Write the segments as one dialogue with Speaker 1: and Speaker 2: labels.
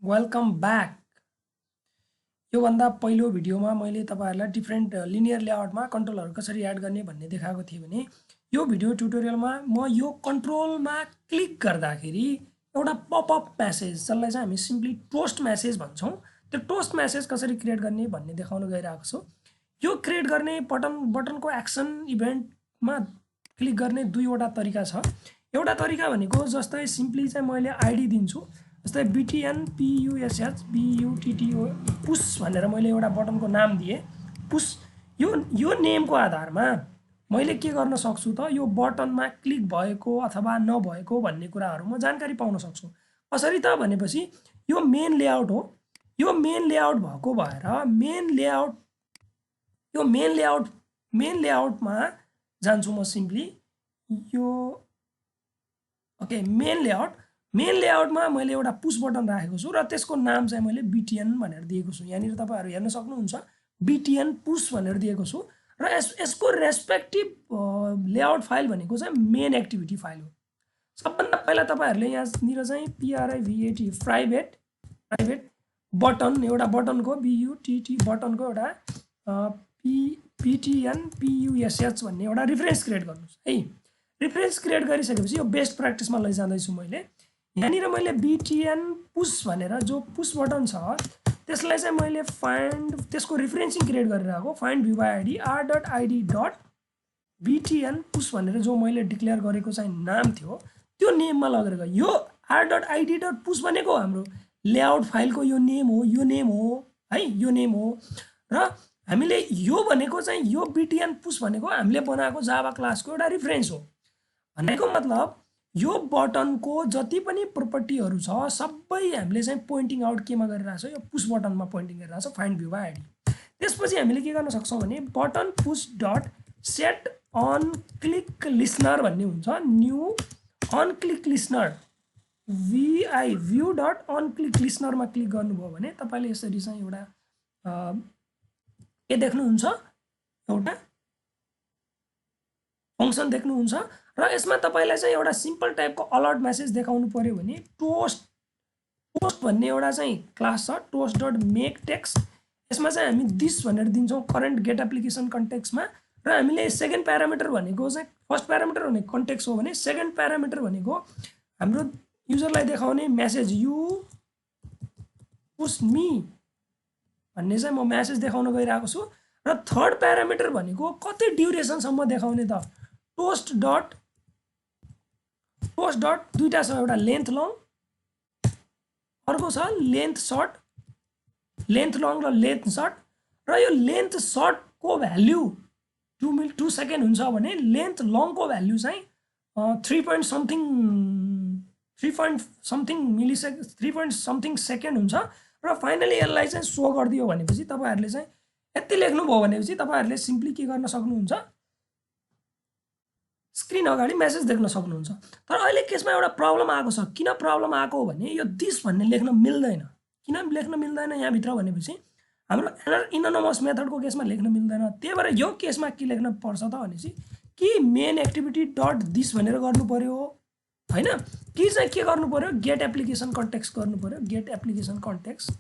Speaker 1: Welcome back. योभन्दा पहिलो भिडियोमा मैले तपाईहरुलाई डिफरेन्ट लिनियर लेआउटमा कन्ट्रोलहरु कसरी एड गर्ने भन्ने देखाएको थिएँ भने यो भिडियो ट्युटोरियलमा म यो कन्ट्रोलमा क्लिक गर्दाखेरि एउटा पपअप मेसेज जसलाई चाहिँ हामी सिम्पली टोस्ट मेसेज भन्छौं, त्यो टोस्ट मेसेज कसरी क्रिएट गर्ने भन्ने देखाउन गइरहेको छु। यो क्रिएट गर्ने बटनको एक्सन इभेन्टमा क्लिक गर्ने दुईवटा तरिका छ। एउटा तरिका भनेको जस्तै सिम्पली चाहिँ मैले आईडी दिन्छु, जस्तै BTN PUSH BUTTO पुश भनेर मैले एउटा बटनको नाम दिए पुश। यो नेमको आधारमा मैले के गर्न सक्छु त यो बटनमा क्लिक भएको अथवा नभएको भन्ने कुराहरु म जानकारी पाउन सक्छु। कसरी त भनेपछि यो मेन लेआउट हो। यो मेन लेआउट भएको भएर मेन लेआउटमा जान्छु म सिम्पली यो ओके मेन लेआउटमा मैले एउटा पुश बटन राखेको छु र त्यसको नाम चाहिँ मैले BTN भनेर दिएको छु। यहाँनिर तपाईहरु हेर्न सक्नुहुन्छ BTN पुश भनेर दिएको छु र यसको रेस्पेक्टिभ लेआउट फाइल भनेको चाहिँ मेन एक्टिभिटी फाइल हो। सबभन्दा पहिला तपाईहरुले यहाँनिर चाहिँ PRIVAT प्राइभेट बटन एउटा बटनको BUTT बटनको एउटा BTN PUSH भन्ने एउटा रेफरेन्स क्रिएट गर्नुस् है। रेफरेन्स क्रिएट गरिसकेपछि यो बेस्ट प्र्याक्टिसमा लैजाँदै छु मैले। यहाँनिर मैले BTN पुश भनेर जो पुश बटन छ त्यसलाई चाहिँ मैले फाइन्ड त्यसको रेफरेन्सिङ क्रिएट गरिरहेको find view by ID r.id.btn push भनेर जो मैले डिक्लेयर गरेको चाहिँ नाम थियो त्यो नेममा लगेर गयो। यो r.id.push भनेको हाम्रो लेआउट फाइलको यो नेम हो है, यो नेम हो र हामीले यो भनेको चाहिँ यो BTN पुश भनेको हामीले बनाएको जावा क्लासको एउटा रेफरेन्स हो। भनेको मतलब यो बटनको जति पनि प्रोपर्टीहरु छ सबै हामीले चाहिँ पोइन्टिङ आउट केमा गरिरहेछ यो पुश बटनमा पोइन्टिङ गरिरहेछ फाइन्ड भ्यू बाइ आईडी। त्यसपछि हामीले के गर्न सक्छौं भने button push dot set on click listener भन्ने हुन्छ। New on click listener view dot on click लिसनरमा क्लिक गर्नुभयो भने तपाईले यसरी चाहिँ एउटा के देख्नुहुन्छ एउटा फंक्सन देख्नुहुन्छ र यसमा तपाईलाई चाहिँ एउटा सिम्पल टाइपको अलर्ट मेसेज देखाउनु पर्यो भने टोस्ट भन्ने एउटा चाहिँ क्लास छ toast.makeText। यसमा चाहिँ हामी दिस भनेर दिन्छौं करेन्ट गेट एप्लिकेसन कन्टेक्स्टमा र हामीले सेकेन्ड प्यारामिटर भनेको चाहिँ फर्स्ट प्यारामिटर भनेको कन्टेक्स्ट हो भने सेकेन्ड प्यारामिटर भनेको हाम्रो युजरलाई देखाउने मेसेज यु पुश मी भन्ने चाहिँ म मेसेज देखाउन गइरहेको छु र थर्ड प्यारामिटर भनेको कति ड्युरेसन सम्म देखाउने त टोस्ट डट दुईटा छ, एउटा लेन्थ लङ अर्को छ लेन्थ सर्ट, लेन्थ लङ र लेन्थ सर्ट र यो लेन्थ सर्ट को भ्यालु 2 सेकेन्ड हुन्छ भने लेन्थ लङ को भ्यालु चाहिँ 3 point something सेकेन्ड हुन्छ र फाइनली यसलाई चाहिँ शो गरिदियो भनेपछि तपाईहरुले चाहिँ यति लेख्नुभयो भनेपछि तपाईहरुले सिम्पली के गर्न सक्नुहुन्छ स्क्रिन अगाडि मेसेज देख्न सक्नुहुन्छ। तर अहिले केसमा एउटा प्रब्लम आएको छ। किन प्रब्लम आएको हो भने यो दिस भन्ने लेख्न मिल्दैन। किन लेख्न मिल्दैन यहाँ भित्र भनेपछि हाम्रो एनोनिमस मेथडको केसमा लेख्न मिल्दैन। त्यही भएर यो केसमा के लेख्न पर्छ त भनेपछि कि मेन एक्टिभिटी डट दिस भनेर गर्नु पर्यो हैन, कि चाहिँ के गर्नु पर्यो गेट एप्लिकेसन कन्टेक्स्ट गर्नु पर्यो। गेट एप्लिकेसन कन्टेक्स्ट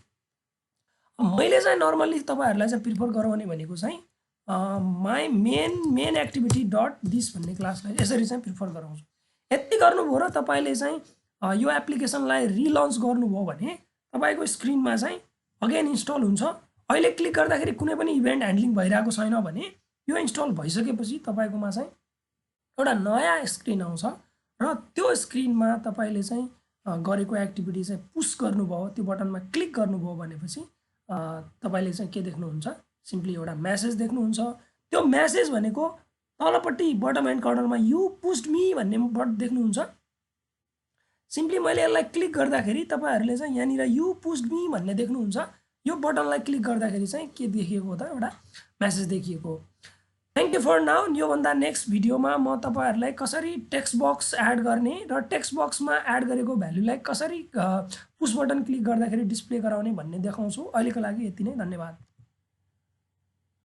Speaker 1: मैले चाहिँ नर्मली तपाईहरुलाई चाहिँ प्रिफर गराउने भनेको चाहिँ my main activity dot this भन्ने क्लासलाई यसरी चाहिँ प्रिफर गराउँछु। यति गर्नुभयो र तपाईले चाहिँ यो एप्लिकेसनलाई रिलन्च गर्नुभयो भने तपाईको स्क्रिनमा चाहिँ अगेन इन्स्टल हुन्छ। अहिले क्लिक गर्दाखेरि कुनै पनि इभेन्ट ह्यान्डलिङ भइरहेको छैन भने यो इन्स्टल भइसकेपछि तपाईकोमा चाहिँ एउटा नयाँ स्क्रिन आउँछ र त्यो स्क्रिनमा तपाईले चाहिँ गरेको एक्टिभिटी चाहिँ पुश गर्नुभयो, त्यो बटनमा क्लिक गर्नुभयो भनेपछि तपाईले चाहिँ के देख्नुहुन्छ सिम्पली एउटा मेसेज देख्नुहुन्छ। त्यो मेसेज भनेको तलपट्टि बटम एन्ड कर्नरमा यु पुश्ड मी भन्ने बटन देख्नुहुन्छ। सिम्पली मैले यसलाई क्लिक गर्दाखेरि तपाईहरुले चाहिँ यहाँनिर यु पुश्ड मी भन्ने देख्नुहुन्छ। यो बटनलाई क्लिक गर्दाखेरि चाहिँ के देखिएको त एउटा मेसेज देखिएको। Thank you for now. यो भन्दा नेक्स्ट भिडियोमा म तपाईहरुलाई कसरी टेक्स्ट बक्स एड गर्ने र टेक्स्ट बक्समा एड गरेको भ्यालुलाई कसरी पुश बटन क्लिक गर्दाखेरि डिस्प्ले गराउने भन्ने देखाउँछु। अहिलेको लागि यति नै, धन्यवाद।